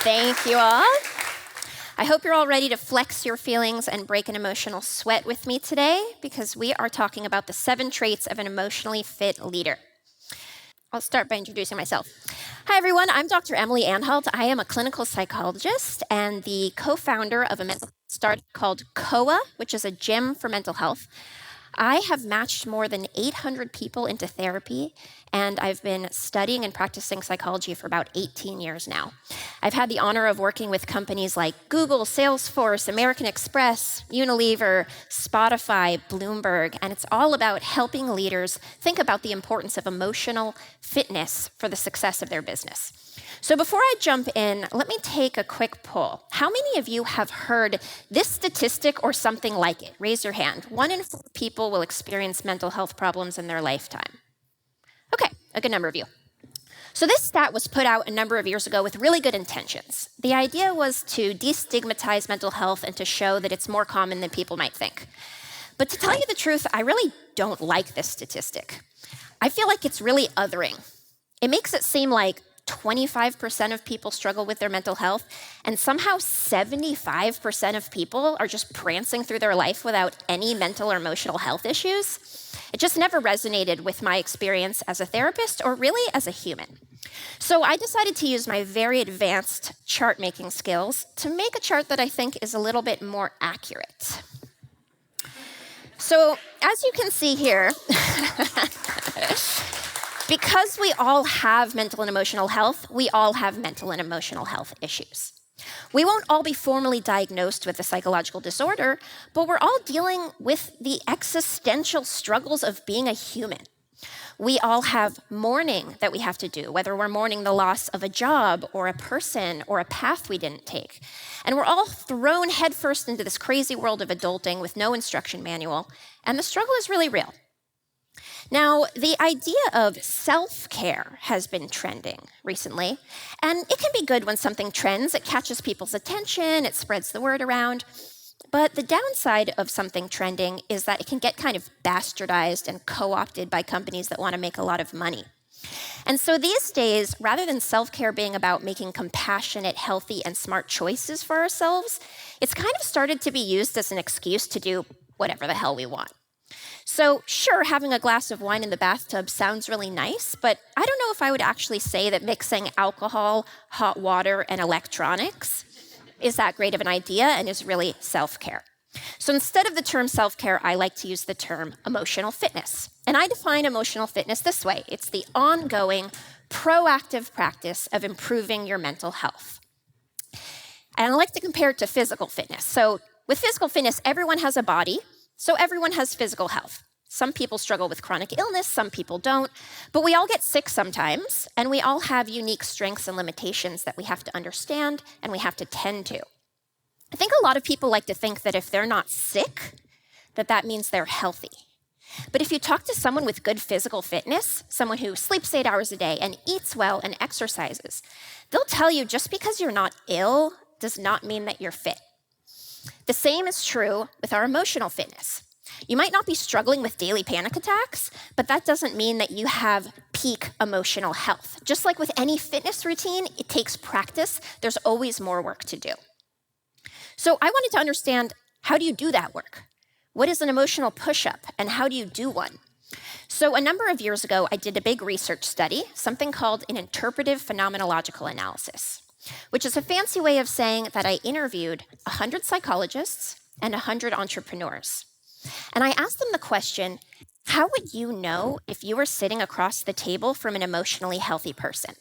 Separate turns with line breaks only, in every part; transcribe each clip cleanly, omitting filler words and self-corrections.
Thank you all. I hope you're all ready to flex your feelings and break an emotional sweat with me today, because we are talking about the 7 traits of an emotionally fit leader. I'll start by introducing myself. Hi, everyone. I'm Dr. Emily Anhalt. I am a clinical psychologist and the co-founder of a mental health startup called COA, which is a gym for mental health. I have matched more than 800 people into therapy, and I've been studying and practicing psychology for about 18 years now. I've had the honor of working with companies like Google, Salesforce, American Express, Unilever, Spotify, Bloomberg, and it's all about helping leaders think about the importance of emotional fitness for the success of their business. So before I jump in, let me take a quick poll. How many of you have heard this statistic or something like it? Raise your hand. 1 in 4 people will experience mental health problems in their lifetime. Okay, a good number of you. So this stat was put out a number of years ago with really good intentions. The idea was to destigmatize mental health and to show that it's more common than people might think. But to tell you the truth, I really don't like this statistic. I feel like it's really othering. It makes it seem like 25% of people struggle with their mental health, and somehow 75% of people are just prancing through their life without any mental or emotional health issues. It just never resonated with my experience as a therapist or really as a human. So I decided to use my very advanced chart-making skills to make a chart that I think is a little bit more accurate. So as you can see here, because we all have mental and emotional health, we all have mental and emotional health issues. We won't all be formally diagnosed with a psychological disorder, but we're all dealing with the existential struggles of being a human. We all have mourning that we have to do, whether we're mourning the loss of a job or a person or a path we didn't take. And we're all thrown headfirst into this crazy world of adulting with no instruction manual, and the struggle is really real. Now, the idea of self-care has been trending recently, and it can be good when something trends. It catches people's attention, it spreads the word around. But the downside of something trending is that it can get kind of bastardized and co-opted by companies that want to make a lot of money. And so these days, rather than self-care being about making compassionate, healthy, and smart choices for ourselves, it's kind of started to be used as an excuse to do whatever the hell we want. So sure, having a glass of wine in the bathtub sounds really nice, but I don't know if I would actually say that mixing alcohol, hot water, and electronics is that great of an idea and is really self-care. So instead of the term self-care, I like to use the term emotional fitness. And I define emotional fitness this way. It's the ongoing, proactive practice of improving your mental health. And I like to compare it to physical fitness. So with physical fitness, everyone has a body. So everyone has physical health. Some people struggle with chronic illness, some people don't, but we all get sick sometimes, and we all have unique strengths and limitations that we have to understand and we have to tend to. I think a lot of people like to think that if they're not sick, that means they're healthy. But if you talk to someone with good physical fitness, someone who sleeps 8 hours a day and eats well and exercises, they'll tell you just because you're not ill does not mean that you're fit. The same is true with our emotional fitness. You might not be struggling with daily panic attacks, but that doesn't mean that you have peak emotional health. Just like with any fitness routine, it takes practice. There's always more work to do. So I wanted to understand, how do you do that work? What is an emotional push-up, and how do you do one? So a number of years ago, I did a big research study, something called an interpretive phenomenological analysis, which is a fancy way of saying that I interviewed 100 psychologists and 100 entrepreneurs. And I asked them the question, how would you know if you were sitting across the table from an emotionally healthy person,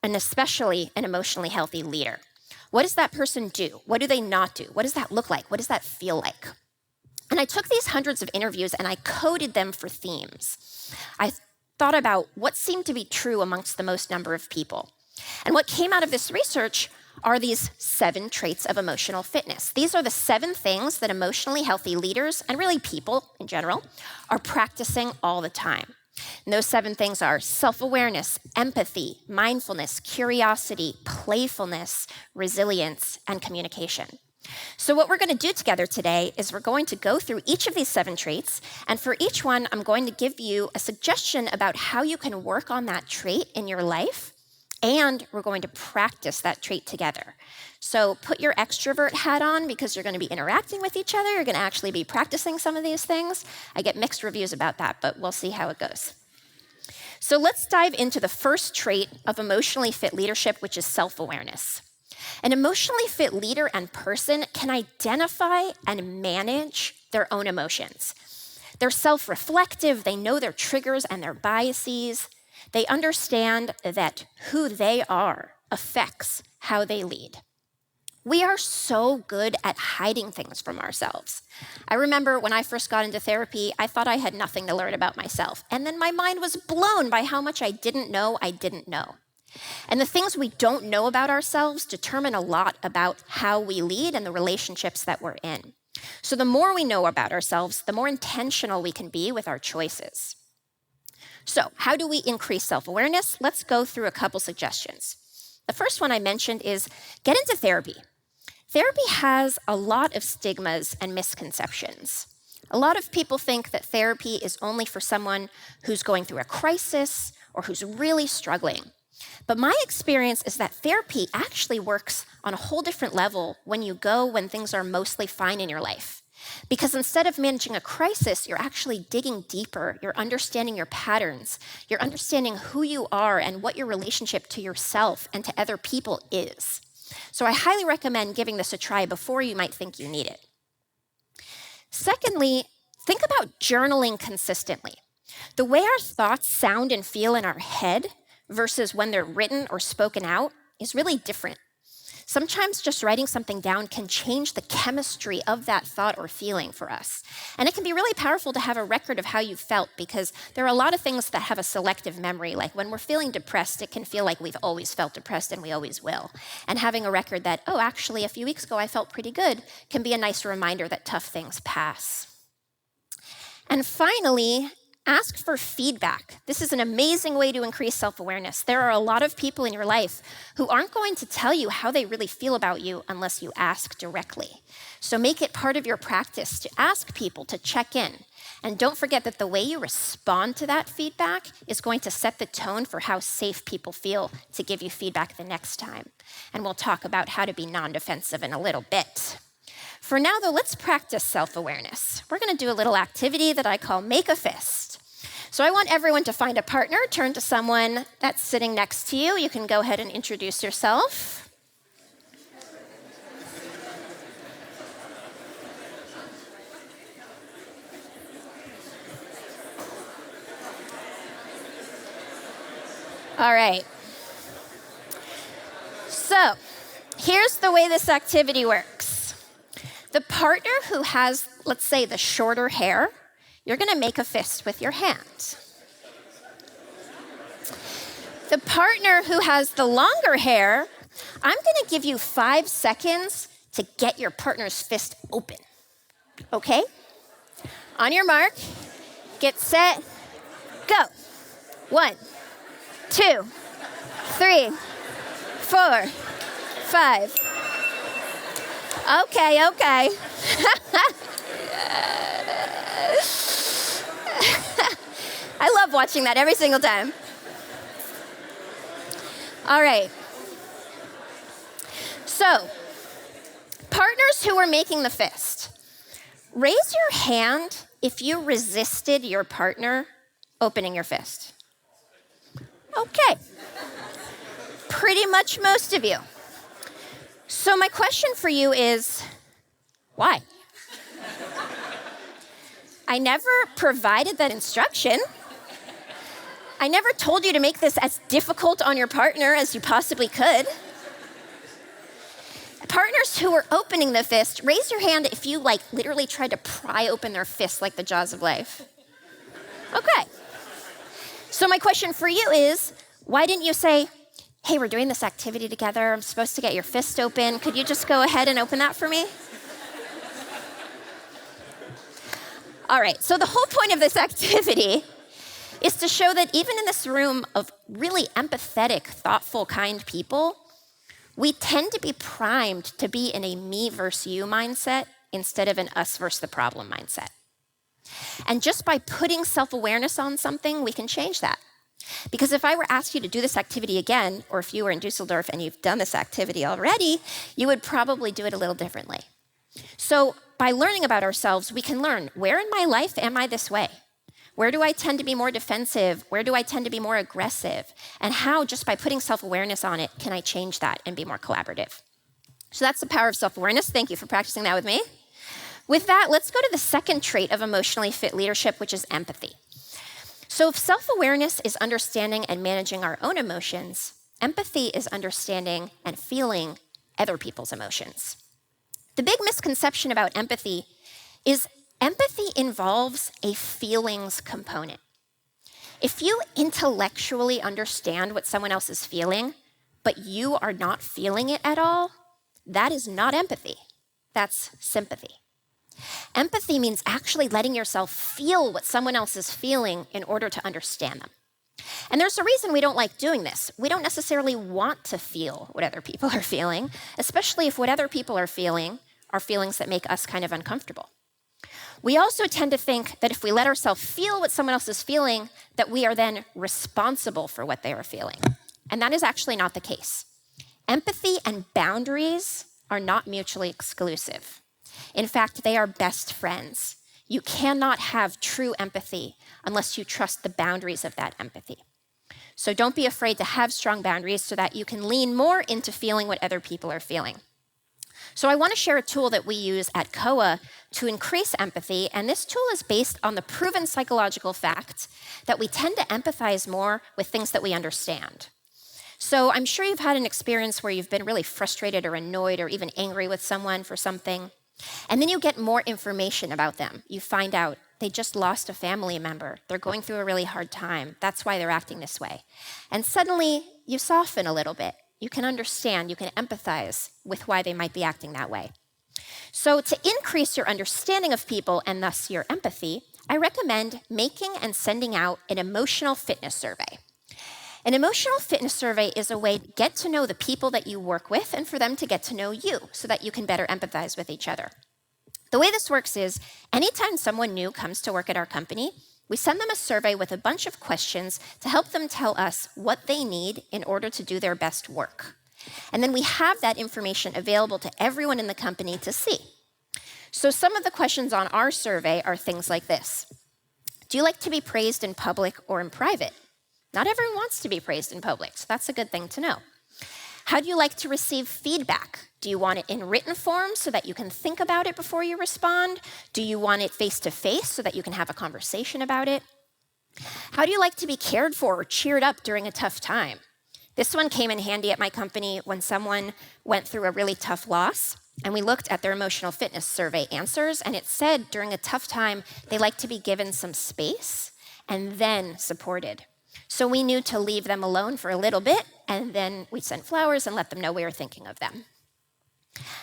and especially an emotionally healthy leader? What does that person do? What do they not do? What does that look like? What does that feel like? And I took these hundreds of interviews and I coded them for themes. I thought about what seemed to be true amongst the most number of people. And what came out of this research are these 7 traits of emotional fitness. These are the 7 things that emotionally healthy leaders, and really people in general, are practicing all the time. And those 7 things are self-awareness, empathy, mindfulness, curiosity, playfulness, resilience, and communication. So what we're going to do together today is we're going to go through each of these 7 traits, and for each one, I'm going to give you a suggestion about how you can work on that trait in your life And we're going to practice that trait together. So put your extrovert hat on because you're going to be interacting with each other. You're going to actually be practicing some of these things. I get mixed reviews about that, but we'll see how it goes. So let's dive into the first trait of emotionally fit leadership, which is self-awareness. An emotionally fit leader and person can identify and manage their own emotions. They're self-reflective, they know their triggers and their biases. They understand that who they are affects how they lead. We are so good at hiding things from ourselves. I remember when I first got into therapy, I thought I had nothing to learn about myself. And then my mind was blown by how much I didn't know. And the things we don't know about ourselves determine a lot about how we lead and the relationships that we're in. So the more we know about ourselves, the more intentional we can be with our choices. So how do we increase self-awareness? Let's go through a couple suggestions. The first one I mentioned is get into therapy. Therapy has a lot of stigmas and misconceptions. A lot of people think that therapy is only for someone who's going through a crisis or who's really struggling. But my experience is that therapy actually works on a whole different level when you go when things are mostly fine in your life. Because instead of managing a crisis, you're actually digging deeper. You're understanding your patterns. You're understanding who you are and what your relationship to yourself and to other people is. So I highly recommend giving this a try before you might think you need it. Secondly, think about journaling consistently. The way our thoughts sound and feel in our head versus when they're written or spoken out is really different. Sometimes just writing something down can change the chemistry of that thought or feeling for us. And it can be really powerful to have a record of how you felt because there are a lot of things that have a selective memory. Like when we're feeling depressed, it can feel like we've always felt depressed and we always will. And having a record that, oh, actually a few weeks ago I felt pretty good, can be a nice reminder that tough things pass. And finally, ask for feedback. This is an amazing way to increase self-awareness. There are a lot of people in your life who aren't going to tell you how they really feel about you unless you ask directly. So make it part of your practice to ask people to check in. And don't forget that the way you respond to that feedback is going to set the tone for how safe people feel to give you feedback the next time. And we'll talk about how to be non-defensive in a little bit. For now, though, let's practice self-awareness. We're going to do a little activity that I call Make a Fist. So I want everyone to find a partner, turn to someone that's sitting next to you. You can go ahead and introduce yourself. All right. So here's the way this activity works. The partner who has, let's say, the shorter hair, you're going to make a fist with your hand. The partner who has the longer hair, I'm going to give you 5 seconds to get your partner's fist open. Okay? On your mark, get set, go. 1, 2, 3, 4, 5. Okay. I love watching that every single time. All right. So, partners who are making the fist, raise your hand if you resisted your partner opening your fist. Okay. Pretty much most of you. So my question for you is, why? I never provided that instruction. I never told you to make this as difficult on your partner as you possibly could. Partners who are opening the fist, raise your hand if you literally tried to pry open their fist like the jaws of life. Okay. So my question for you is, why didn't you say, hey, we're doing this activity together. I'm supposed to get your fist open. Could you just go ahead and open that for me? All right, so the whole point of this activity is to show that even in this room of really empathetic, thoughtful, kind people, we tend to be primed to be in a me versus you mindset instead of an us versus the problem mindset. And just by putting self-awareness on something, we can change that. Because if I were asked you to do this activity again, or if you were in Dusseldorf and you've done this activity already, you would probably do it a little differently. So by learning about ourselves, we can learn, where in my life am I this way? Where do I tend to be more defensive? Where do I tend to be more aggressive? And how, just by putting self-awareness on it, can I change that and be more collaborative? So that's the power of self-awareness. Thank you for practicing that with me. With that, let's go to the second trait of emotionally fit leadership, which is empathy. So if self-awareness is understanding and managing our own emotions, empathy is understanding and feeling other people's emotions. The big misconception about empathy is empathy involves a feelings component. If you intellectually understand what someone else is feeling, but you are not feeling it at all, that is not empathy. That's sympathy. Empathy means actually letting yourself feel what someone else is feeling in order to understand them. And there's a reason we don't like doing this. We don't necessarily want to feel what other people are feeling, especially if what other people are feeling are feelings that make us kind of uncomfortable. We also tend to think that if we let ourselves feel what someone else is feeling, that we are then responsible for what they are feeling. And that is actually not the case. Empathy and boundaries are not mutually exclusive. In fact, they are best friends. You cannot have true empathy unless you trust the boundaries of that empathy. So don't be afraid to have strong boundaries so that you can lean more into feeling what other people are feeling. So I want to share a tool that we use at COA to increase empathy, and this tool is based on the proven psychological fact that we tend to empathize more with things that we understand. So I'm sure you've had an experience where you've been really frustrated or annoyed or even angry with someone for something, and then you get more information about them. You find out they just lost a family member. They're going through a really hard time. That's why they're acting this way. And suddenly you soften a little bit. You can understand, you can empathize with why they might be acting that way. So to increase your understanding of people and thus your empathy, I recommend making and sending out an emotional fitness survey. An emotional fitness survey is a way to get to know the people that you work with and for them to get to know you so that you can better empathize with each other. The way this works is anytime someone new comes to work at our company, we send them a survey with a bunch of questions to help them tell us what they need in order to do their best work. And then we have that information available to everyone in the company to see. So some of the questions on our survey are things like this. Do you like to be praised in public or in private? Not everyone wants to be praised in public, so that's a good thing to know. How do you like to receive feedback? Do you want it in written form so that you can think about it before you respond? Do you want it face-to-face so that you can have a conversation about it? How do you like to be cared for or cheered up during a tough time? This one came in handy at my company when someone went through a really tough loss, and we looked at their emotional fitness survey answers, and it said during a tough time, they like to be given some space and then supported. So we knew to leave them alone for a little bit, and then we sent flowers and let them know we were thinking of them.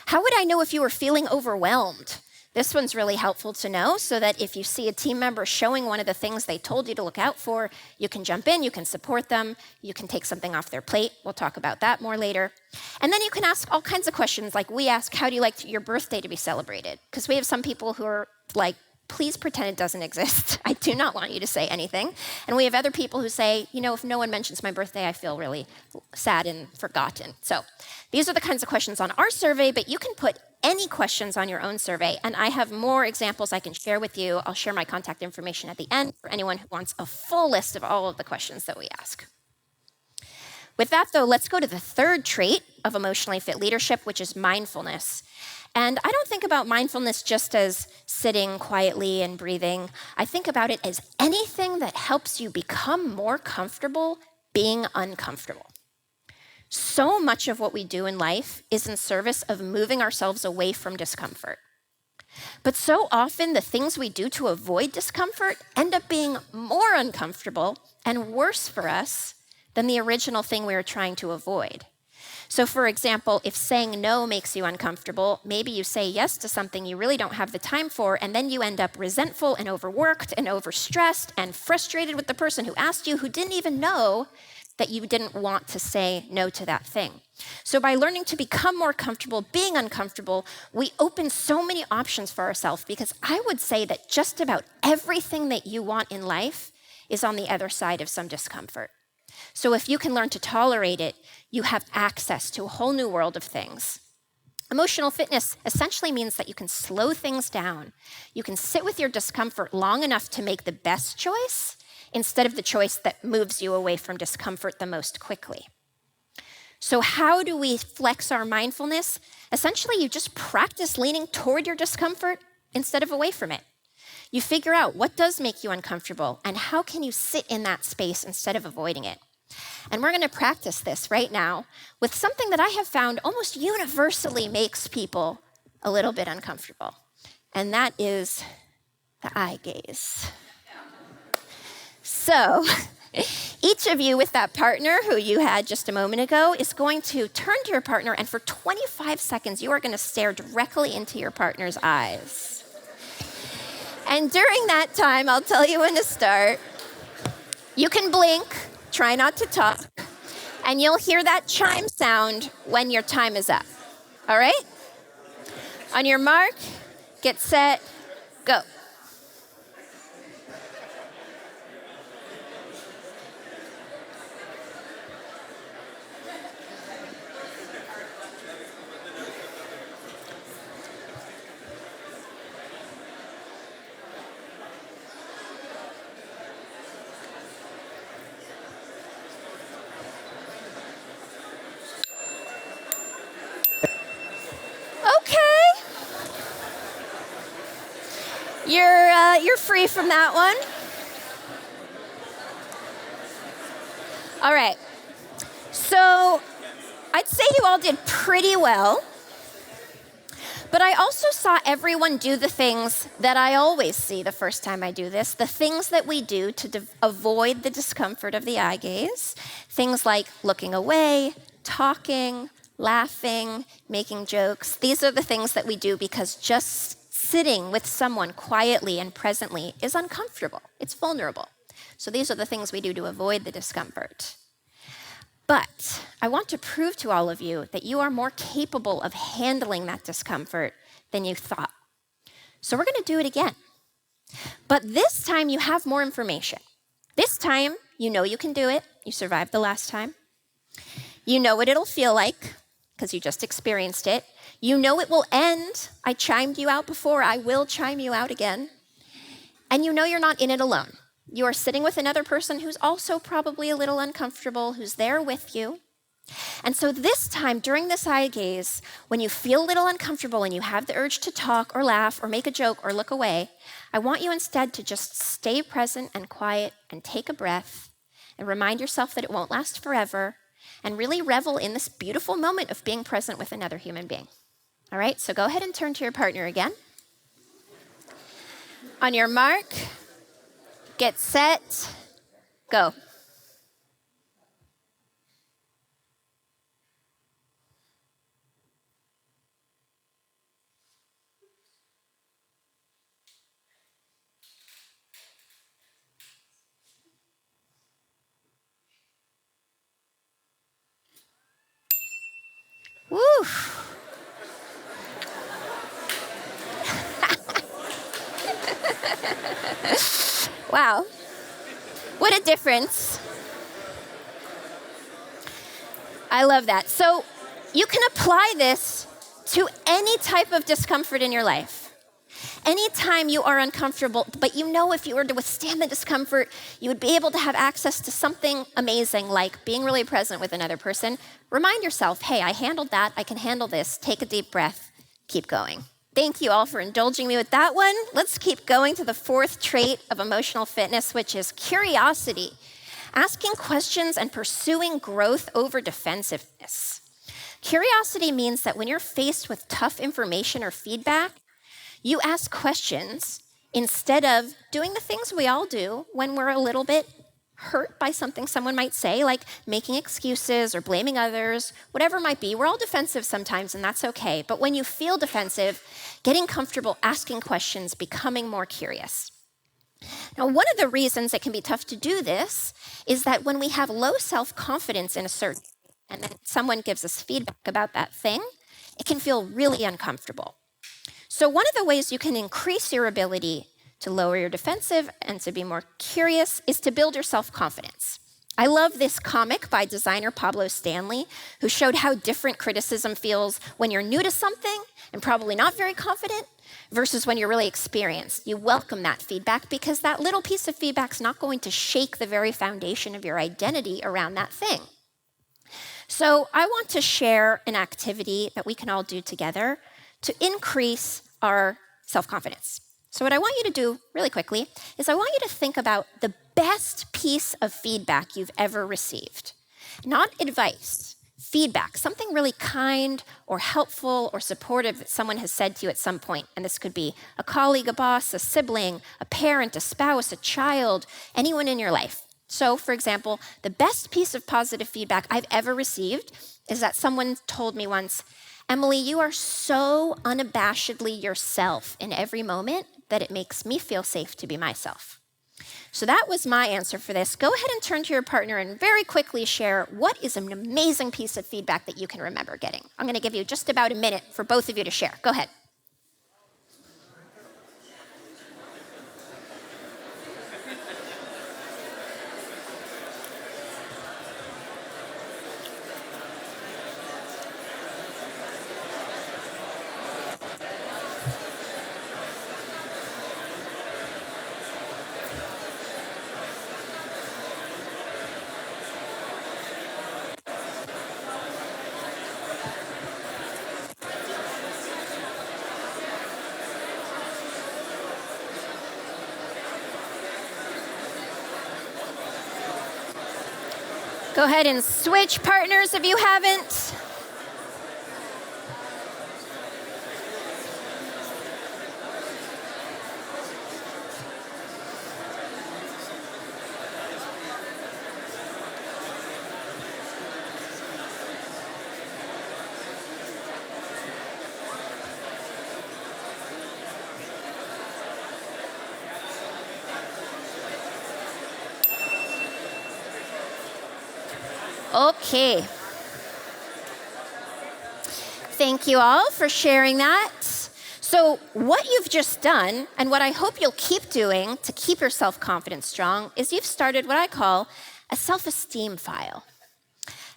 How would I know if you were feeling overwhelmed? This one's really helpful to know so that if you see a team member showing one of the things they told you to look out for, you can jump in, you can support them, you can take something off their plate. We'll talk about that more later. And then you can ask all kinds of questions, like we ask, how do you like your birthday to be celebrated? Because we have some people who are like, please pretend it doesn't exist. I do not want you to say anything. And we have other people who say, you know, if no one mentions my birthday, I feel really sad and forgotten. So these are the kinds of questions on our survey, but you can put any questions on your own survey. And I have more examples I can share with you. I'll share my contact information at the end for anyone who wants a full list of all of the questions that we ask. With that, though, let's go to the third trait of emotionally fit leadership, which is mindfulness. And I don't think about mindfulness just as sitting quietly and breathing. I think about it as anything that helps you become more comfortable being uncomfortable. So much of what we do in life is in service of moving ourselves away from discomfort. But so often the things we do to avoid discomfort end up being more uncomfortable and worse for us than the original thing we were trying to avoid. So for example, if saying no makes you uncomfortable, maybe you say yes to something you really don't have the time for, and then you end up resentful and overworked and overstressed and frustrated with the person who asked you, who didn't even know that you didn't want to say no to that thing. So by learning to become more comfortable being uncomfortable, we open so many options for ourselves, because I would say that just about everything that you want in life is on the other side of some discomfort. So if you can learn to tolerate it, you have access to a whole new world of things. Emotional fitness essentially means that you can slow things down. You can sit with your discomfort long enough to make the best choice instead of the choice that moves you away from discomfort the most quickly. So how do we flex our mindfulness? Essentially, you just practice leaning toward your discomfort instead of away from it. You figure out what does make you uncomfortable and how can you sit in that space instead of avoiding it. And we're going to practice this right now with something that I have found almost universally makes people a little bit uncomfortable, and that is the eye gaze. So each of you with that partner who you had just a moment ago is going to turn to your partner, and for 25 seconds, you are going to stare directly into your partner's eyes. And during that time, I'll tell you when to start. You can blink. Try not to talk, and you'll hear that chime sound when your time is up. All right? On your mark, get set, go. You're free from that one. All right. So I'd say you all did pretty well. But I also saw everyone do the things that I always see the first time I do this, the things that we do to avoid the discomfort of the eye gaze. Things like looking away, talking, laughing, making jokes. These are the things that we do because just sitting with someone quietly and presently is uncomfortable. It's vulnerable. So these are the things we do to avoid the discomfort. But I want to prove to all of you that you are more capable of handling that discomfort than you thought. So we're going to do it again. But this time you have more information. This time you know you can do it. You survived the last time. You know what it'll feel like because you just experienced it. You know it will end. I chimed you out before. I will chime you out again. And you know you're not in it alone. You are sitting with another person who's also probably a little uncomfortable, who's there with you. And so this time, during this eye gaze, when you feel a little uncomfortable and you have the urge to talk or laugh or make a joke or look away, I want you instead to just stay present and quiet and take a breath and remind yourself that it won't last forever and really revel in this beautiful moment of being present with another human being. All right, so go ahead and turn to your partner again. On your mark, get set, go. Woo! Wow. What a difference. I love that. So you can apply this to any type of discomfort in your life. Anytime you are uncomfortable, but you know if you were to withstand the discomfort, you would be able to have access to something amazing like being really present with another person. Remind yourself, hey, I handled that. I can handle this. Take a deep breath. Keep going. Thank you all for indulging me with that one. Let's keep going to the fourth trait of emotional fitness, which is curiosity. Asking questions and pursuing growth over defensiveness. Curiosity means that when you're faced with tough information or feedback, you ask questions instead of doing the things we all do when we're a little bit hurt by something someone might say, like making excuses or blaming others, whatever it might be. We're all defensive sometimes, and that's okay. But when you feel defensive, getting comfortable asking questions, becoming more curious. Now, one of the reasons it can be tough to do this is that when we have low self-confidence in a certain thing, and then someone gives us feedback about that thing, it can feel really uncomfortable. So one of the ways you can increase your ability to lower your defensive and to be more curious is to build your self-confidence. I love this comic by designer Pablo Stanley, who showed how different criticism feels when you're new to something and probably not very confident versus when you're really experienced. You welcome that feedback because that little piece of feedback is not going to shake the very foundation of your identity around that thing. So I want to share an activity that we can all do together to increase our self-confidence. So what I want you to do really quickly is I want you to think about the best piece of feedback you've ever received. Not advice, feedback, something really kind or helpful or supportive that someone has said to you at some point. And this could be a colleague, a boss, a sibling, a parent, a spouse, a child, anyone in your life. So, for example, the best piece of positive feedback I've ever received is that someone told me once, Emily, you are so unabashedly yourself in every moment that it makes me feel safe to be myself. So that was my answer for this. Go ahead and turn to your partner and very quickly share what is an amazing piece of feedback that you can remember getting. I'm going to give you just about a minute for both of you to share. Go ahead. Go ahead and switch partners if you haven't. Okay. Thank you all for sharing that. So what you've just done, and what I hope you'll keep doing to keep your self-confidence strong, is you've started what I call a self-esteem file.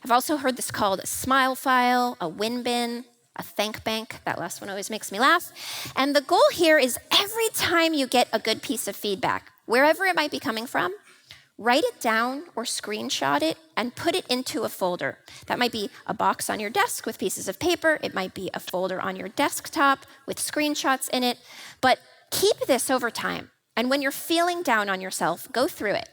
I've also heard this called a smile file, a win bin, a thank bank. That last one always makes me laugh. And the goal here is every time you get a good piece of feedback, wherever it might be coming from, write it down or screenshot it and put it into a folder. That might be a box on your desk with pieces of paper. It might be a folder on your desktop with screenshots in it. But keep this over time. And when you're feeling down on yourself, go through it.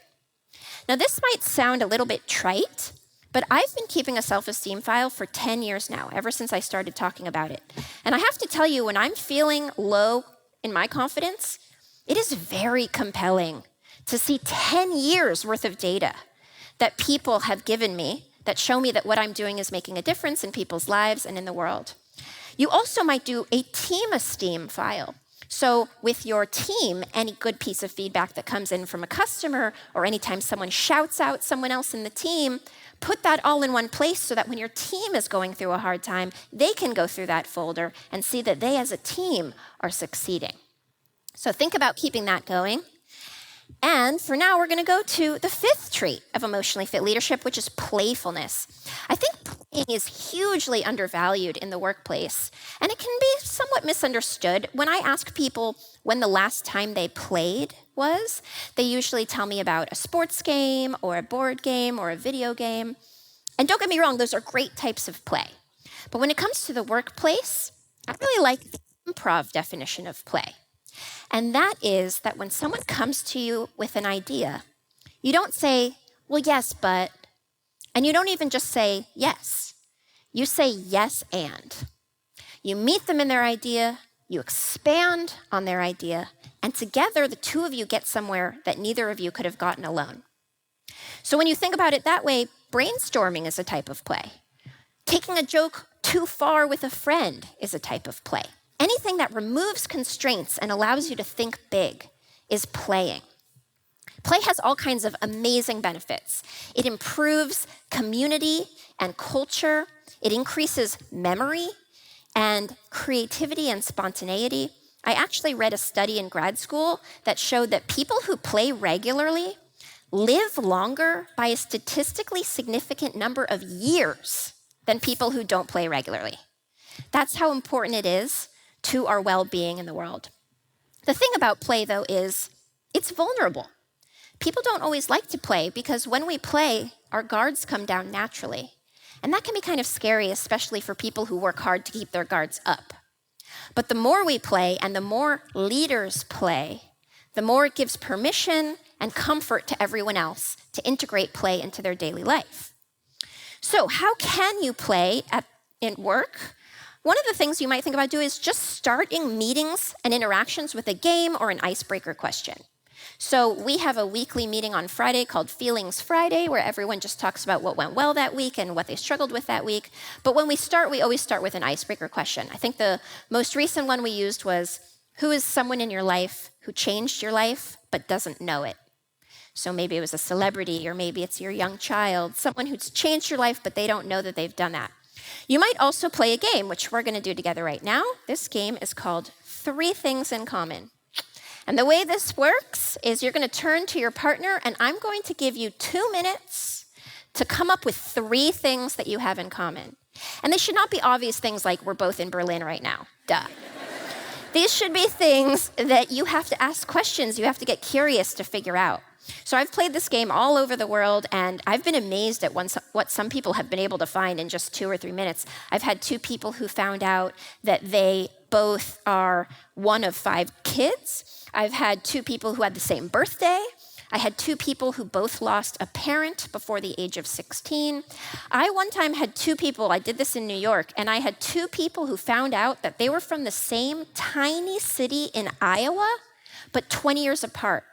Now, this might sound a little bit trite, but I've been keeping a self-esteem file for 10 years now, ever since I started talking about it. And I have to tell you, when I'm feeling low in my confidence, it is very compelling to see 10 years worth of data that people have given me that show me that what I'm doing is making a difference in people's lives and in the world. You also might do a team esteem file. So with your team, any good piece of feedback that comes in from a customer or anytime someone shouts out someone else in the team, put that all in one place so that when your team is going through a hard time, they can go through that folder and see that they as a team are succeeding. So think about keeping that going. And for now, we're going to go to the fifth trait of emotionally fit leadership, which is playfulness. I think playing is hugely undervalued in the workplace, and it can be somewhat misunderstood. When I ask people when the last time they played was, they usually tell me about a sports game or a board game or a video game. And don't get me wrong, those are great types of play. But when it comes to the workplace, I really like the improv definition of play. And that is that when someone comes to you with an idea, you don't say, well, yes, but, and you don't even just say yes. You say yes, and. You meet them in their idea, you expand on their idea, and together the two of you get somewhere that neither of you could have gotten alone. So when you think about it that way, brainstorming is a type of play. Taking a joke too far with a friend is a type of play. Anything that removes constraints and allows you to think big is playing. Play has all kinds of amazing benefits. It improves community and culture. It increases memory and creativity and spontaneity. I actually read a study in grad school that showed that people who play regularly live longer by a statistically significant number of years than people who don't play regularly. That's how important it is to our well-being in the world. The thing about play, though, is it's vulnerable. People don't always like to play because when we play, our guards come down naturally. And that can be kind of scary, especially for people who work hard to keep their guards up. But the more we play and the more leaders play, the more it gives permission and comfort to everyone else to integrate play into their daily life. So how can you play in work? One of the things you might think about doing is just starting meetings and interactions with a game or an icebreaker question. So we have a weekly meeting on Friday called Feelings Friday, where everyone just talks about what went well that week and what they struggled with that week. But when we start, we always start with an icebreaker question. I think the most recent one we used was, who is someone in your life who changed your life but doesn't know it? So maybe it was a celebrity, or maybe it's your young child, someone who's changed your life but they don't know that they've done that. You might also play a game, which we're going to do together right now. This game is called 3 Things in Common. And the way this works is you're going to turn to your partner, and I'm going to give you 2 minutes to come up with 3 things that you have in common. And they should not be obvious things like we're both in Berlin right now. Duh. These should be things that you have to ask questions, you have to get curious to figure out. So I've played this game all over the world, and I've been amazed at what some people have been able to find in just 2 or 3 minutes. I've had 2 people who found out that they both are one of 5 kids. I've had 2 people who had the same birthday. I had 2 people who both lost a parent before the age of 16. I one time had 2 people, I did this in New York, and I had 2 people who found out that they were from the same tiny city in Iowa, but 20 years apart.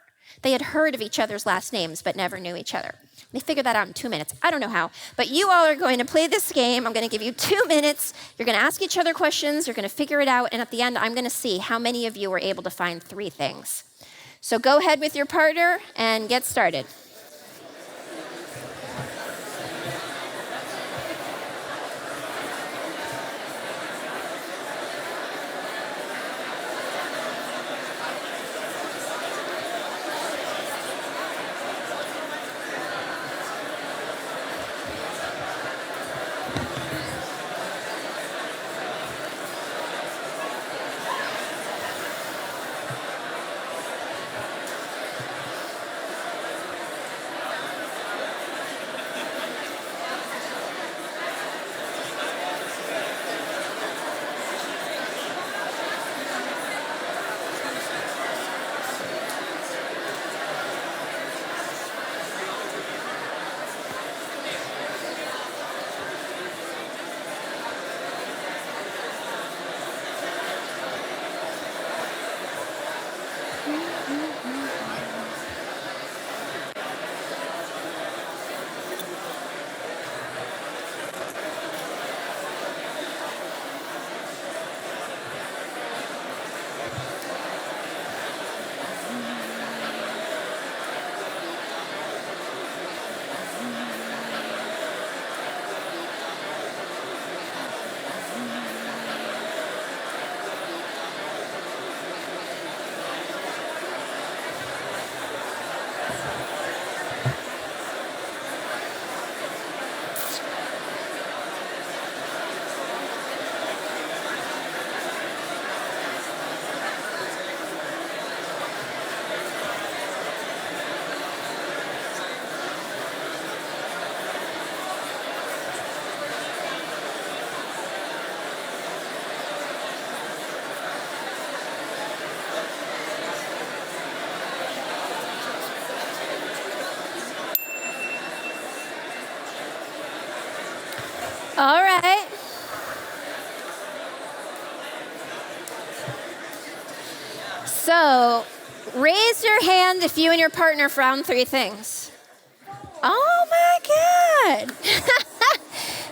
They had heard of each other's last names, but never knew each other. They figured that out in 2 minutes. I don't know how, but you all are going to play this game. I'm going to give you 2 minutes. You're going to ask each other questions. You're going to figure it out. And at the end, I'm going to see how many of you were able to find 3 things. So go ahead with your partner and get started. All right. So, raise your hand if you and your partner found 3 things. Oh my God.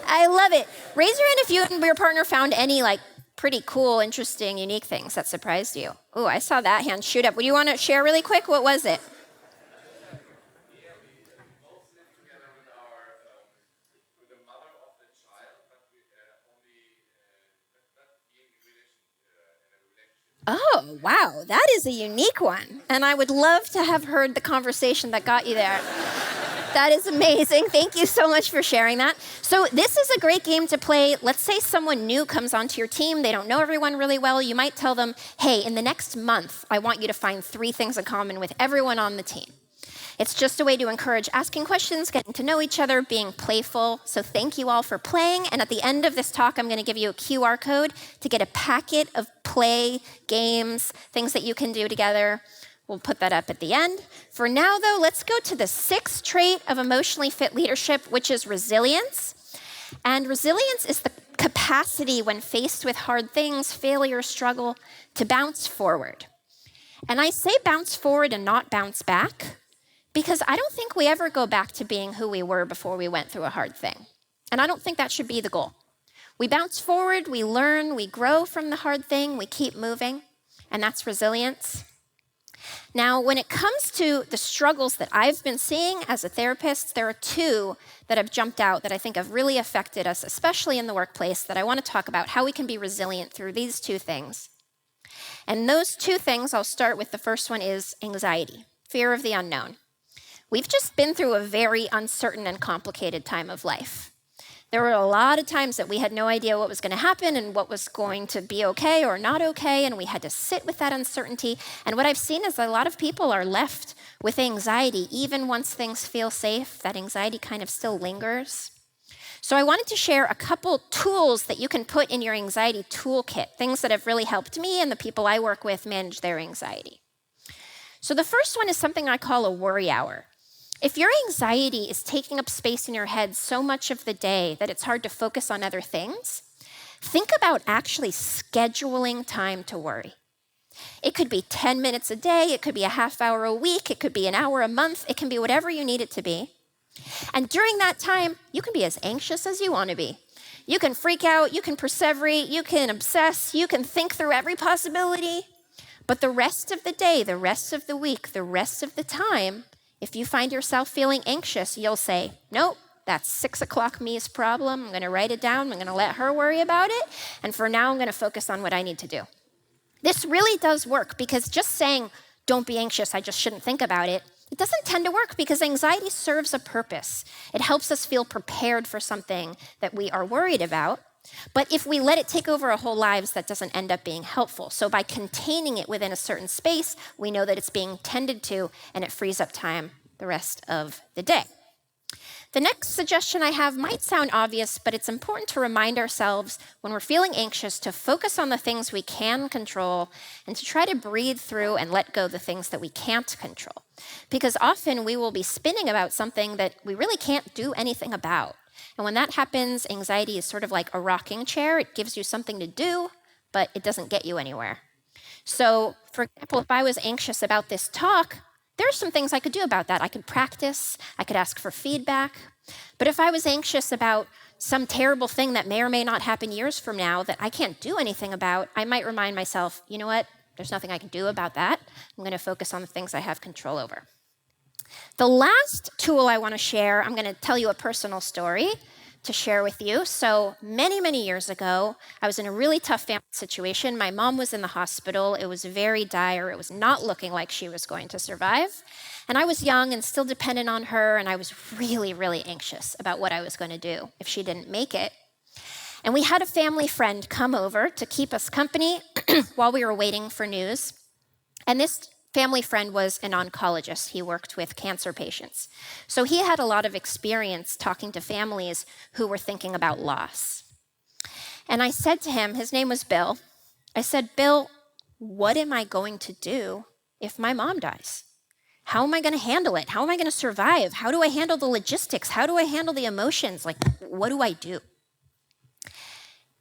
I love it. Raise your hand if you and your partner found any pretty cool, interesting, unique things that surprised you. Oh, I saw that hand shoot up. Would you want to share really quick? What was it? Oh, wow, that is a unique one. And I would love to have heard the conversation that got you there. That is amazing. Thank you so much for sharing that. So this is a great game to play. Let's say someone new comes onto your team. They don't know everyone really well. You might tell them, hey, in the next month, I want you to find 3 things in common with everyone on the team. It's just a way to encourage asking questions, getting to know each other, being playful. So thank you all for playing. And at the end of this talk, I'm going to give you a QR code to get a packet of play, games, things that you can do together. We'll put that up at the end. For now, though, let's go to the 6th trait of emotionally fit leadership, which is resilience. And resilience is the capacity when faced with hard things, failure, struggle, to bounce forward. And I say bounce forward and not bounce back, because I don't think we ever go back to being who we were before we went through a hard thing. And I don't think that should be the goal. We bounce forward, we learn, we grow from the hard thing, we keep moving, and that's resilience. Now, when it comes to the struggles that I've been seeing as a therapist, there are 2 that have jumped out that I think have really affected us, especially in the workplace, that I want to talk about how we can be resilient through these 2 things. And those 2 things, I'll start with the first one, is anxiety, fear of the unknown. We've just been through a very uncertain and complicated time of life. There were a lot of times that we had no idea what was going to happen and what was going to be okay or not okay, and we had to sit with that uncertainty. And what I've seen is a lot of people are left with anxiety. Even once things feel safe, that anxiety kind of still lingers. So I wanted to share a couple tools that you can put in your anxiety toolkit, things that have really helped me and the people I work with manage their anxiety. So the first one is something I call a worry hour. If your anxiety is taking up space in your head so much of the day that it's hard to focus on other things, think about actually scheduling time to worry. It could be 10 minutes a day, it could be a half hour a week, it could be an hour a month, it can be whatever you need it to be. And during that time, you can be as anxious as you want to be. You can freak out, you can perseverate, you can obsess, you can think through every possibility. But the rest of the day, the rest of the week, the rest of the time, if you find yourself feeling anxious, you'll say, nope, that's 6 o'clock me's problem. I'm going to write it down. I'm going to let her worry about it. And for now, I'm going to focus on what I need to do. This really does work, because just saying, don't be anxious, I just shouldn't think about it, it doesn't tend to work, because anxiety serves a purpose. It helps us feel prepared for something that we are worried about. But if we let it take over our whole lives, that doesn't end up being helpful. So by containing it within a certain space, we know that it's being tended to, and it frees up time the rest of the day. The next suggestion I have might sound obvious, but it's important to remind ourselves when we're feeling anxious to focus on the things we can control and to try to breathe through and let go the things that we can't control. Because often we will be spinning about something that we really can't do anything about. And when that happens, anxiety is sort of like a rocking chair. It gives you something to do, but it doesn't get you anywhere. So, for example, if I was anxious about this talk, there are some things I could do about that. I could practice, I could ask for feedback. But if I was anxious about some terrible thing that may or may not happen years from now that I can't do anything about, I might remind myself, you know what? There's nothing I can do about that. I'm going to focus on the things I have control over. The last tool I want to share, I'm going to tell you a personal story to share with you. So many years ago, I was in a really tough family situation. My mom was in the hospital. It was very dire. It was not looking like she was going to survive. And I was young and still dependent on her, and I was really anxious about what I was going to do if she didn't make it. And we had a family friend come over to keep us company while we were waiting for news. And this family friend was an oncologist. He worked with cancer patients. So he had a lot of experience talking to families who were thinking about loss. And I said to him, his name was Bill, I said, Bill, what am I going to do if my mom dies? How am I going to handle it? How am I going to survive? How do I handle the logistics? How do I handle the emotions? Like, what do I do?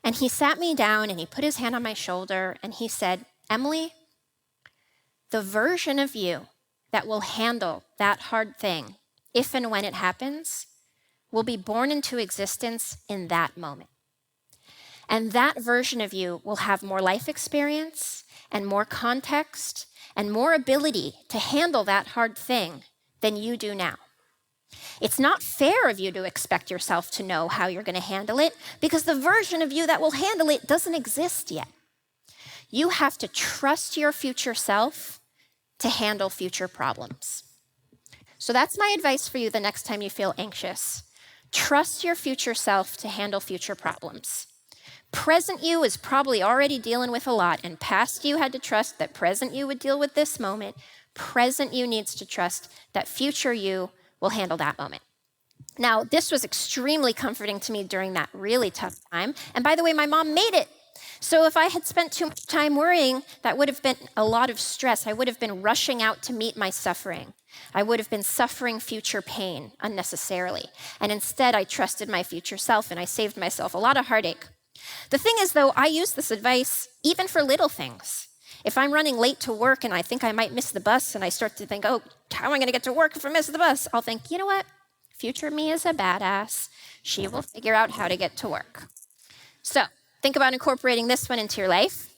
And he sat me down and he put his hand on my shoulder and he said, Emily, the version of you that will handle that hard thing, if and when it happens, will be born into existence in that moment. And that version of you will have more life experience and more context and more ability to handle that hard thing than you do now. It's not fair of you to expect yourself to know how you're going to handle it, because the version of you that will handle it doesn't exist yet. You have to trust your future self to handle future problems. So that's my advice for you the next time you feel anxious. Trust your future self to handle future problems. Present you is probably already dealing with a lot, and past you had to trust that present you would deal with this moment. Present you needs to trust that future you will handle that moment. Now, this was extremely comforting to me during that really tough time. And by the way, my mom made it. So if I had spent too much time worrying, that would have been a lot of stress. I would have been rushing out to meet my suffering. I would have been suffering future pain unnecessarily. And instead, I trusted my future self, and I saved myself a lot of heartache. The thing is, though, I use this advice even for little things. If I'm running late to work and I think I might miss the bus, and I start to think, oh, how am I going to get to work if I miss the bus? I'll think, you know what? Future me is a badass. She will figure out how to get to work. So think about incorporating this one into your life.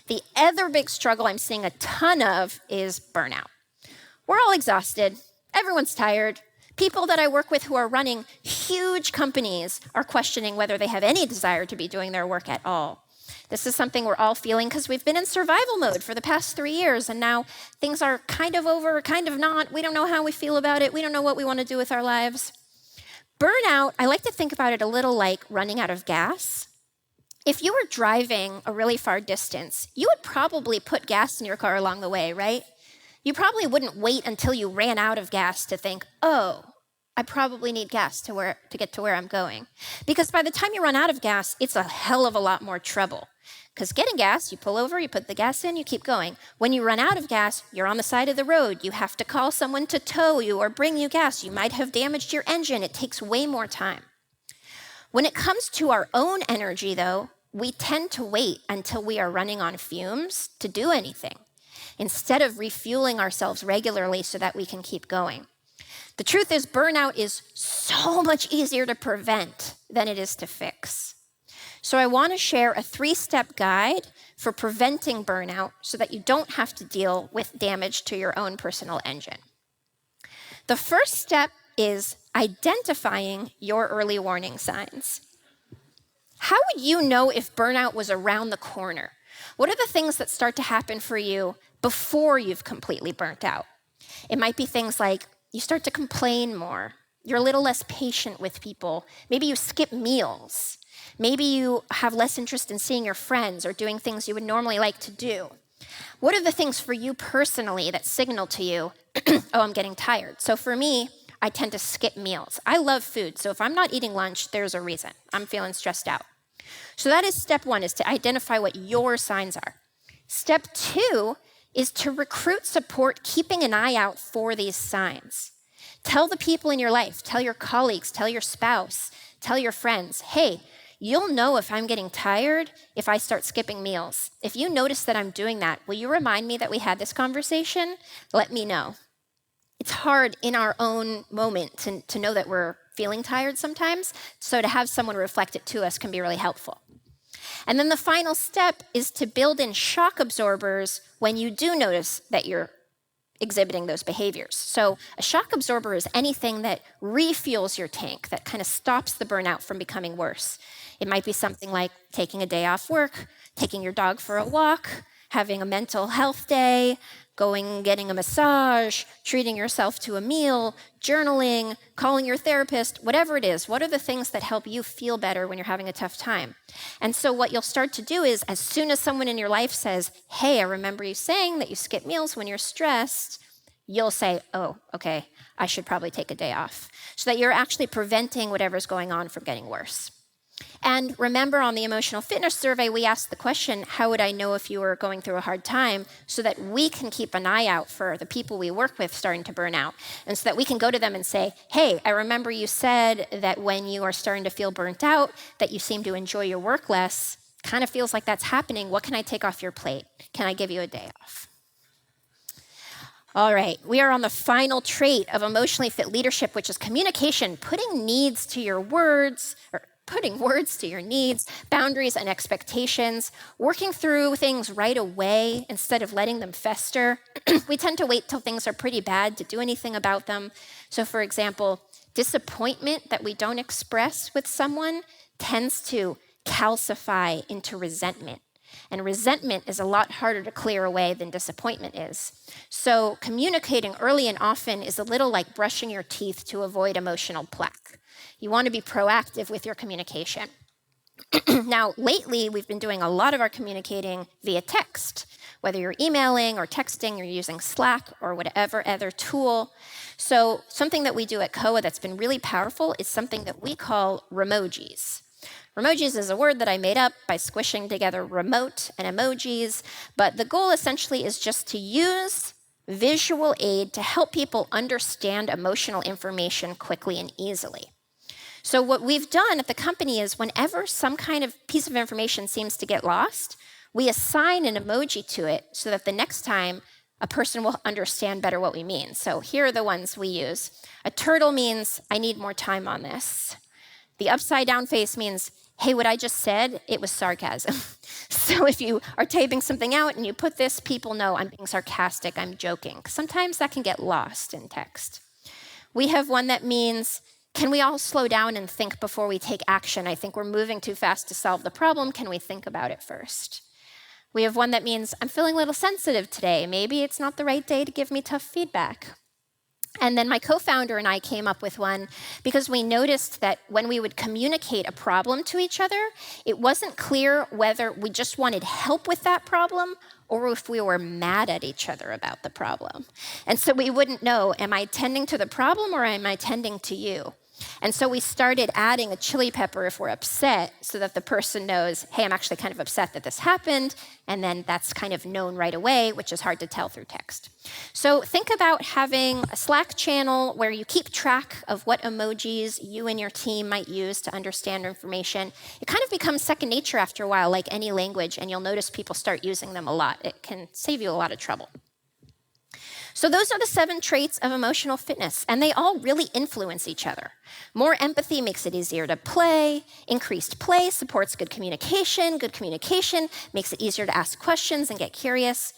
The other big struggle I'm seeing a ton of is burnout. We're all exhausted. Everyone's tired. People that I work with who are running huge companies are questioning whether they have any desire to be doing their work at all. This is something we're all feeling because we've been in survival mode for the past 3 years, and now things are kind of over, kind of not. We don't know how we feel about it. We don't know what we want to do with our lives. Burnout, I like to think about it a little like running out of gas. If you were driving a really far distance, you would probably put gas in your car along the way, right? You probably wouldn't wait until you ran out of gas to think, oh, I probably need gas to get to where I'm going. Because by the time you run out of gas, it's a hell of a lot more trouble. Because getting gas, you pull over, you put the gas in, you keep going. When you run out of gas, you're on the side of the road. You have to call someone to tow you or bring you gas. You might have damaged your engine. It takes way more time. When it comes to our own energy, though, we tend to wait until we are running on fumes to do anything, instead of refueling ourselves regularly so that we can keep going. The truth is, burnout is so much easier to prevent than it is to fix. So I want to share a 3-step guide for preventing burnout so that you don't have to deal with damage to your own personal engine. The first step is identifying your early warning signs. How would you know if burnout was around the corner? What are the things that start to happen for you before you've completely burnt out? It might be things like you start to complain more. You're a little less patient with people. Maybe you skip meals. Maybe you have less interest in seeing your friends or doing things you would normally like to do. What are the things for you personally that signal to you, oh, I'm getting tired? So for me, I tend to skip meals. I love food, so if I'm not eating lunch, there's a reason. I'm feeling stressed out. So that is step 1, is to identify what your signs are. Step 2 is to recruit support, keeping an eye out for these signs. Tell the people in your life, tell your colleagues, tell your spouse, tell your friends, hey, you'll know if I'm getting tired if I start skipping meals. If you notice that I'm doing that, will you remind me that we had this conversation? Let me know. It's hard in our own moment to know that we're feeling tired sometimes, so to have someone reflect it to us can be really helpful. And then the final step is to build in shock absorbers when you do notice that you're exhibiting those behaviors. So a shock absorber is anything that refuels your tank, that kind of stops the burnout from becoming worse. It might be something like taking a day off work, taking your dog for a walk, having a mental health day, getting a massage, treating yourself to a meal, journaling, calling your therapist, whatever it is. What are the things that help you feel better when you're having a tough time? And so what you'll start to do is, as soon as someone in your life says, hey, I remember you saying that you skip meals when you're stressed, you'll say, oh, okay, I should probably take a day off, so that you're actually preventing whatever's going on from getting worse. And remember, on the emotional fitness survey, we asked the question, how would I know if you were going through a hard time, so that we can keep an eye out for the people we work with starting to burn out, and so that we can go to them and say, hey, I remember you said that when you are starting to feel burnt out, that you seem to enjoy your work less. Kind of feels like that's happening. What can I take off your plate? Can I give you a day off? All right, we are on the final trait of emotionally fit leadership, which is communication, putting words to your needs, boundaries, and expectations, working through things right away instead of letting them fester. We tend to wait till things are pretty bad to do anything about them. So for example, disappointment that we don't express with someone tends to calcify into resentment. And resentment is a lot harder to clear away than disappointment is. So communicating early and often is a little like brushing your teeth to avoid emotional plaque. You want to be proactive with your communication. Now, lately, we've been doing a lot of our communicating via text, whether you're emailing or texting, you're using Slack or whatever other tool. So something that we do at COA that's been really powerful is something that we call remojis. Remojis is a word that I made up by squishing together remote and emojis, but the goal essentially is just to use visual aid to help people understand emotional information quickly and easily. So what we've done at the company is whenever some kind of piece of information seems to get lost, we assign an emoji to it so that the next time a person will understand better what we mean. So here are the ones we use. A turtle means, I need more time on this. The upside down face means, hey, what I just said, it was sarcasm. So if you are typing something out and you put this, people know I'm being sarcastic, I'm joking. Sometimes that can get lost in text. We have one that means, can we all slow down and think before we take action? I think we're moving too fast to solve the problem. Can we think about it first? We have one that means, I'm feeling a little sensitive today. Maybe it's not the right day to give me tough feedback. And then my co-founder and I came up with one because we noticed that when we would communicate a problem to each other, it wasn't clear whether we just wanted help with that problem or if we were mad at each other about the problem. And so we wouldn't know, am I tending to the problem or am I tending to you? And so we started adding a chili pepper if we're upset so that the person knows, hey, I'm actually kind of upset that this happened. And then that's kind of known right away, which is hard to tell through text. So think about having a Slack channel where you keep track of what emojis you and your team might use to understand information. It kind of becomes second nature after a while, like any language, and you'll notice people start using them a lot. It can save you a lot of trouble. So those are the 7 traits of emotional fitness, and they all really influence each other. More empathy makes it easier to play. Increased play supports good communication. Good communication makes it easier to ask questions and get curious.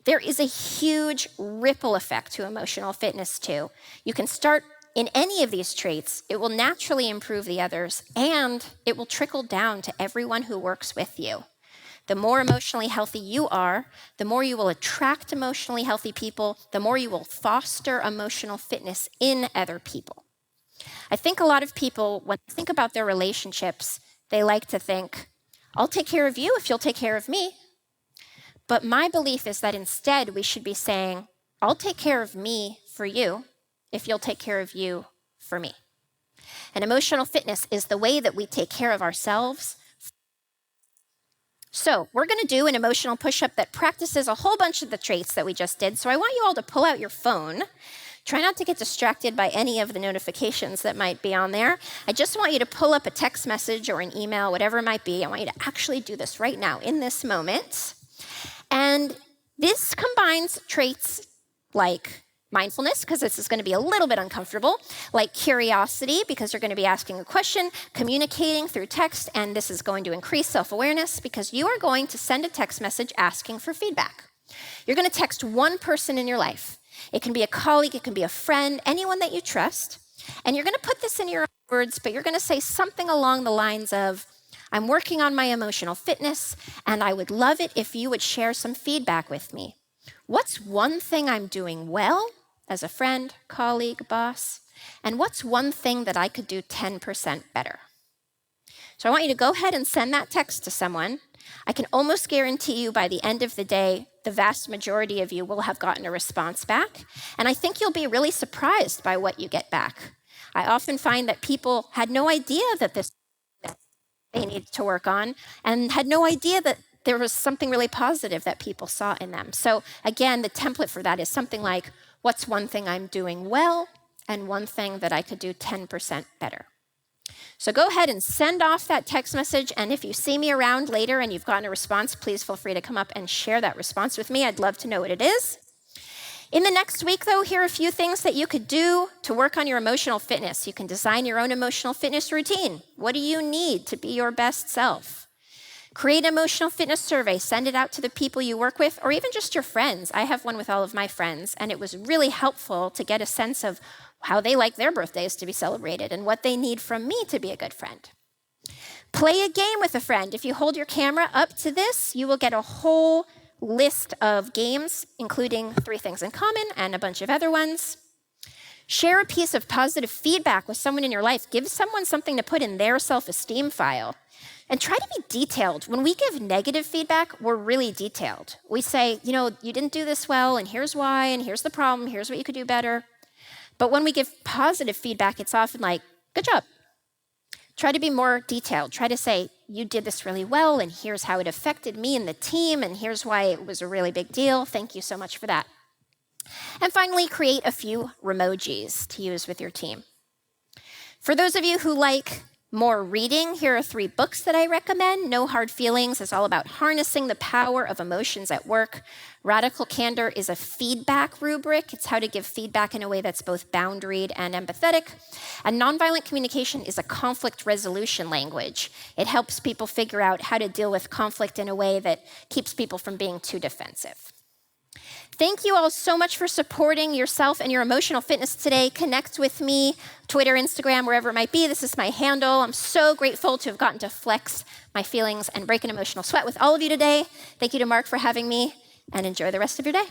There is a huge ripple effect to emotional fitness, too. You can start in any of these traits. It will naturally improve the others, and it will trickle down to everyone who works with you. The more emotionally healthy you are, the more you will attract emotionally healthy people, the more you will foster emotional fitness in other people. I think a lot of people, when they think about their relationships, they like to think, I'll take care of you if you'll take care of me. But my belief is that instead we should be saying, I'll take care of me for you if you'll take care of you for me. And emotional fitness is the way that we take care of ourselves. So we're going to do an emotional push-up that practices a whole bunch of the traits that we just did. So I want you all to pull out your phone. Try not to get distracted by any of the notifications that might be on there. I just want you to pull up a text message or an email, whatever it might be. I want you to actually do this right now in this moment. And this combines traits like mindfulness, because this is going to be a little bit uncomfortable, like curiosity, because you're going to be asking a question, communicating through text, and this is going to increase self-awareness because you are going to send a text message asking for feedback. You're going to text one person in your life. It can be a colleague, it can be a friend, anyone that you trust, and you're going to put this in your own words, but you're going to say something along the lines of, I'm working on my emotional fitness, and I would love it if you would share some feedback with me. What's one thing I'm doing well as a friend, colleague, boss? And what's one thing that I could do 10% better? So I want you to go ahead and send that text to someone. I can almost guarantee you by the end of the day, the vast majority of you will have gotten a response back. And I think you'll be really surprised by what you get back. I often find that people had no idea that they needed to work on and had no idea that there was something really positive that people saw in them. So again, the template for that is something like, what's one thing I'm doing well and one thing that I could do 10% better? So go ahead and send off that text message. And if you see me around later and you've gotten a response, please feel free to come up and share that response with me. I'd love to know what it is. In the next week, though, here are a few things that you could do to work on your emotional fitness. You can design your own emotional fitness routine. What do you need to be your best self? Create an emotional fitness survey, send it out to the people you work with, or even just your friends. I have one with all of my friends, and it was really helpful to get a sense of how they like their birthdays to be celebrated and what they need from me to be a good friend. Play a game with a friend. If you hold your camera up to this, you will get a whole list of games, including 3 things in common and a bunch of other ones. Share a piece of positive feedback with someone in your life. Give someone something to put in their self-esteem file. And try to be detailed. When we give negative feedback, we're really detailed. We say, you didn't do this well, and here's why, and here's the problem, here's what you could do better. But when we give positive feedback, it's often like, good job. Try to be more detailed. Try to say, you did this really well, and here's how it affected me and the team, and here's why it was a really big deal. Thank you so much for that. And finally, create a few remojis to use with your team. For those of you who like more reading, here are 3 books that I recommend. No Hard Feelings is all about harnessing the power of emotions at work. Radical Candor is a feedback rubric. It's how to give feedback in a way that's both boundaried and empathetic. And Nonviolent Communication is a conflict resolution language. It helps people figure out how to deal with conflict in a way that keeps people from being too defensive. Thank you all so much for supporting yourself and your emotional fitness today. Connect with me, Twitter, Instagram, wherever it might be. This is my handle. I'm so grateful to have gotten to flex my feelings and break an emotional sweat with all of you today. Thank you to Mark for having me, and enjoy the rest of your day.